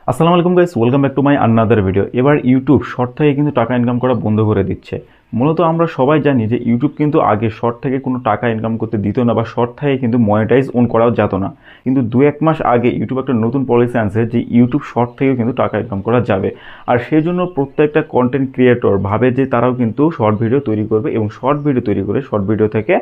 আসসালামু আলাইকুম guys, welcome back to my another video. এবার ইউটিউব শর্ট থেকে কিন্তু টাকা ইনকাম করা বন্ধ করে দিচ্ছে। মূলত আমরা সবাই জানি যে ইউটিউব কিন্তু আগে শর্ট থেকে কোনো টাকা ইনকাম করতে দিত না, বা শর্ট থেকে কিন্তু মনিটাইজ অন করাও যেত না। কিন্তু 2-1 মাস আগে ইউটিউব একটা নতুন পলিসি আনছে যে ইউটিউব শর্ট থেকেও কিন্তু টাকা ইনকাম করা যাবে। আর সেই জন্য প্রত্যেকটা কন্টেন্ট ক্রিয়েটর ভাবে যে তারাও কিন্তু শর্ট ভিডিও তৈরি করবে এবং শর্ট ভিডিও তৈরি করে শর্ট ভিডিও থেকে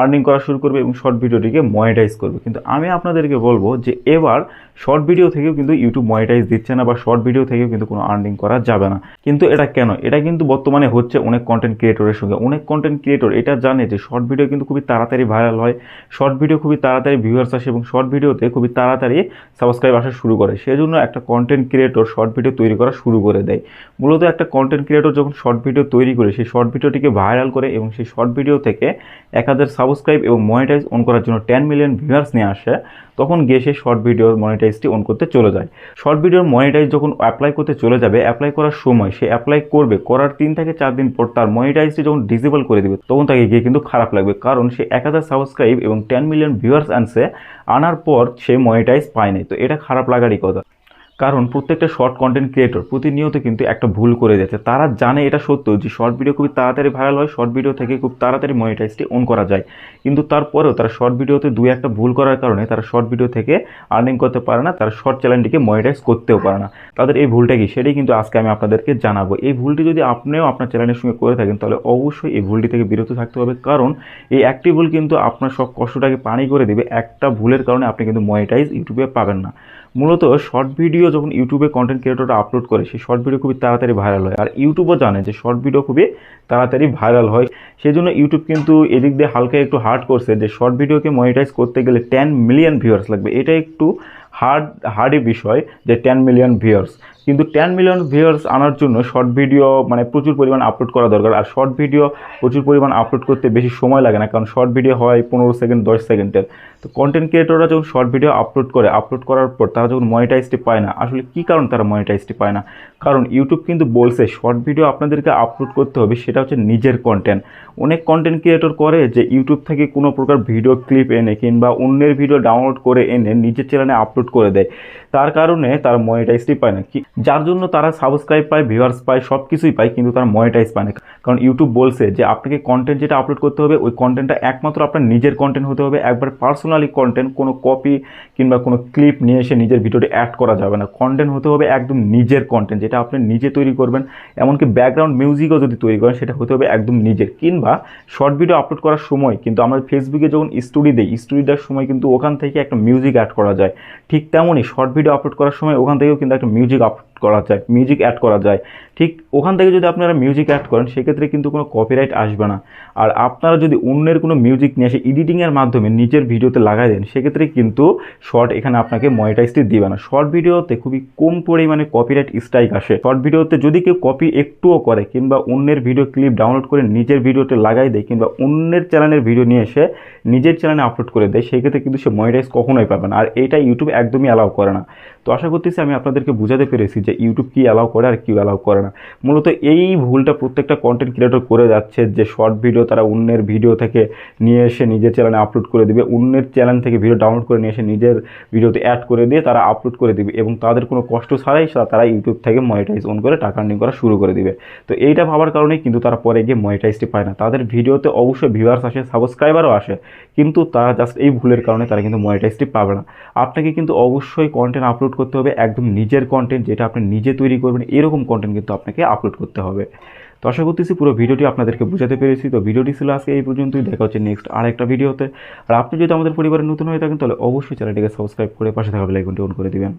আর্নিং করা শুরু করবে এবং শর্ট ভিডিওটিকে মনিটাইজ করবে। কিন্তু আমি আপনাদেরকে বলবো যে এবার শর্ট ভিডিও থেকেও কিন্তু ইউটিউব মনিটাইজ দিচ্ছে না, বা শর্ট ভিডিও থেকেও কিন্তু কোনো আর্নিং করা যাবে না। কিন্তু এটা কেন? এটা কিন্তু বর্তমানে হচ্ছে অনেক কন্টেন্ট ক্রিয়েটরের সঙ্গে। অনেক কন্টেন্ট ক্রিয়েটর এটা জানে যে শর্ট ভিডিও কিন্তু খুবই তাড়াতাড়ি ভাইরাল হয়, শর্ট ভিডিও খুবই তাড়াতাড়ি ভিউয়ার্স আসে এবং শর্ট ভিডিওতে খুবই তাড়াতাড়ি সাবস্ক্রাইব আসা শুরু করে। সেজন্য একটা কন্টেন্ট ক্রিয়েটর শর্ট ভিডিও তৈরি করা শুরু করে দেয়। মূলত একটা কন্টেন্ট ক্রিয়েটর যখন শর্ট ভিডিও তৈরি করে সেই শর্ট ভিডিওটিকে ভাইরাল করে এবং সেই শর্ট ভিডিও থেকে 1000 সাবস্ক্রাইব এবং মনিটাইজ অন করার জন্য 10 মিলিয়ন ভিউয়ার্স নিয়ে আসে, তখন গিয়ে সেই শর্ট ভিডিওর মনিটাইজটি অন করতে চলে যায়। শর্ট ভিডিওর মনিটাইজ যখন অ্যাপ্লাই করতে চলে যাবে, অ্যাপ্লাই করার সময় সে অ্যাপ্লাই করবে, করার 3 থেকে 4 দিন পর তার মনিটাইজটি যখন ডিসেবল করে দিবে, তখন তাকে গিয়ে কিন্তু খারাপ লাগবে, কারণ সে 1000 সাবস্ক্রাইব এবং 10 মিলিয়ন ভিউয়ার্স আনছে, আনার পর সে মনিটাইজ পায় নাই। তো এটা খারাপ লাগারই কথা, কারণ প্রত্যেকটা শর্ট কন্টেন্ট ক্রিয়েটর প্রতিনিয়ত কিন্তু একটা ভুল করে যাচ্ছে। তারা জানে এটা সত্য যে শর্ট ভিডিও খুবই তাড়াতাড়ি ভাইরাল হয়, শর্ট ভিডিও থেকে খুব তাড়াতাড়ি মনিটাইজটি অন করা যায়, কিন্তু তারপরেও তারা শর্ট ভিডিওতে 2-1টা ভুল করার কারণে তারা শর্ট ভিডিও থেকে আর্নিং করতে পারে না, তারা শর্ট চ্যানেলটিকে মনিটাইজ করতেও পারে না। তাদের এই ভুলটা কি, সেটাই কিন্তু আজকে আমি আপনাদেরকে জানাবো। এই ভুলটি যদি আপনিও আপনার চ্যানেলের সঙ্গে করে থাকেন, তাহলে অবশ্যই এই ভুলটি থেকে বিরত থাকতে হবে, কারণ এই একটি ভুল কিন্তু আপনার সব কষ্টটাকে পানি করে দেবে। একটা ভুলের কারণে আপনি কিন্তু মনিটাইজ ইউটিউবে পাবেন না। মূলত শর্ট ভিডিও যখন ইউটিউবে কন্টেন্ট ক্রিয়েটররা আপলোড করে, সেই শর্ট ভিডিও খুবই তাড়াতাড়ি ভাইরাল হয়, আর ইউটিউবও জানে যে শর্ট ভিডিও খুবই তাড়াতাড়ি ভাইরাল হয়। সেই জন্য ইউটিউব কিন্তু এদিক দিয়ে হালকা একটু হার্ড করছে যে শর্ট ভিডিওকে মনিটাইজ করতে গেলে 10 মিলিয়ন ভিউয়ার্স লাগবে। এটা একটু হার্ডই বিষয় যে 10 মিলিয়ন ভিউয়ার্স, কিন্তু 10 মিলিয়ন ভিউয়ার্স আনার জন্য শর্ট ভিডিও মানে প্রচুর পরিমাণ আপলোড করা দরকার। আর শর্ট ভিডিও প্রচুর পরিমাণ আপলোড করতে বেশি সময় লাগে না, কারণ শর্ট ভিডিও হয় 15 সেকেন্ড 10 সেকেন্ডের। তো কন্টেন্ট ক্রিয়েটররা যখন শর্ট ভিডিও আপলোড করে, আপলোড করার পর তারা যখন মনিটাইজটি পায় না, আসলে কী কারণ তারা মনিটাইজটি পায় না? কারণ ইউটিউব কিন্তু বলছে শর্ট ভিডিও আপনাদেরকে আপলোড করতে হবে, সেটা হচ্ছে নিজের কন্টেন্ট। অনেক কন্টেন্ট ক্রিয়েটর করে যে ইউটিউব থেকে কোনো প্রকার ভিডিও ক্লিপ এনে কিংবা অন্যের ভিডিও ডাউনলোড করে এনে নিজের চ্যানেলে আপলোড করে দেয়, তার কারণে তারা মনিটাইজটি পায় না, যার জন্য তারা সাবস্ক্রাইব পায়, ভিউয়ার্স পায়, সব কিছুই পায়, কিন্তু তারা মনিটাইজ পায় না। কারণ ইউটিউব বলছে যে আপনাকে কন্টেন্ট যেটা আপলোড করতে হবে, ওই কন্টেন্টটা একমাত্র আপনার নিজের কন্টেন্ট হতে হবে, একবার পার্সোনালি কন্টেন্ট, কোনো কপি কিংবা কোনো ক্লিপ নিয়ে এসে নিজের ভিডিওতে অ্যাড করা যাবে না। কন্টেন্ট হতে হবে একদম নিজের কন্টেন্ট, যেটা আপনি নিজে তৈরি করবেন। এমনকি ব্যাকগ্রাউন্ড মিউজিকও যদি তৈরি করেন, সেটা হতে হবে একদম নিজের। কিংবা শর্ট ভিডিও আপলোড করার সময় কিন্তু আমরা ফেসবুকে যখন স্টোরি দিই, স্টোরি দেওয়ার সময় কিন্তু ওখান থেকে একটা মিউজিক অ্যাড করা যায়। ঠিক তেমনই শর্ট ভিডিও আপলোড করার সময় ওখান থেকেও কিন্তু একটা মিউজিক আপলোড করা যায়, মিউজিক অ্যাড করা যায়। ঠিক ওখান থেকে যদি আপনারা মিউজিক অ্যাড করেন, সেক্ষেত্রে কিন্তু কোনো কপিরাইট আসবে না। আর আপনারা যদি অন্যের কোনো মিউজিক নিয়ে এসে এডিটিংয়ের মাধ্যমে নিজের ভিডিওতে লাগাই দেন, সেক্ষেত্রে কিন্তু শর্ট এখানে আপনাকে মনিটাইজটি দিবে না। শর্ট ভিডিওতে খুবই কম পরিমাণে কপিরাইট স্ট্রাইক আসে। শর্ট ভিডিওতে যদি কেউ কপি একটুও করে কিংবা অন্যের ভিডিও ক্লিপ ডাউনলোড করে নিজের ভিডিওতে লাগাই দেয়, কিংবা অন্যের চ্যানেলের ভিডিও নিয়ে এসে নিজের চ্যানেলে আপলোড করে দেয়, সেক্ষেত্রে কিন্তু সে মনিটাইজ কখনোই পাবে না। আর এটা ইউটিউব একদমই অ্যালাউ করে না। তো আশা করতেছি আমি আপনাদেরকে বোঝাতে পেরেছি যে ইউটিউব কী অ্যালাউ করে আর কী অ্যালাউ করে না। মূলত এই ভুলটা প্রত্যেকটা কন্টেন্ট ক্রিয়েটর করে যাচ্ছে, যে শর্ট ভিডিও তারা অন্যের ভিডিও থেকে নিয়ে এসে নিজের চ্যানেলে আপলোড করে দিবে, অন্যের চ্যানেল থেকে ভিডিও ডাউনলোড করে নিয়ে এসে নিজের ভিডিওতে অ্যাড করে দিয়ে তারা আপলোড করে দিবে, এবং তাদের কোনো কষ্ট ছাড়াই তারা ইউটিউব থেকে মনিটাইজ অন করে টাকা আর্নিং করা শুরু করে দিবে। তো এইটা ভাবার কারণেই কিন্তু তারা পরে গিয়ে মনিটাইজটি পায় না। তাদের ভিডিওতে অবশ্যই ভিউয়ার্স আসে, সাবস্ক্রাইবারও আসে, কিন্তু তারা জাস্ট এই ভুলের কারণে তারা কিন্তু মনিটাইজটি পাবে না। আপনাকে কিন্তু অবশ্যই কন্টেন্ট আপলোড করতে হবে, একদম নিজের কন্টেন্ট, যেটা আপনি নিজে তৈরি করবেন, এরকম কন্টেন্ট কিন্তু আপনাকে আপলোড করতে হবে। তো আশা করতেছি পুরো ভিডিওটি আপনাদেরকে বোঝাতে পেরেছি। তো ভিডিওটি ছিল আজকে এই পর্যন্তই, দেখা হচ্ছে নেক্সট আরেকটা ভিডিওতে। আর আপনি যদি আমাদের পরিবারে নতুন হয়ে থাকেন, তাহলে অবশ্যই চ্যানেলটিকে সাবস্ক্রাইব করে পাশে থাকা বেল আইকনটি অন করে দিবেন।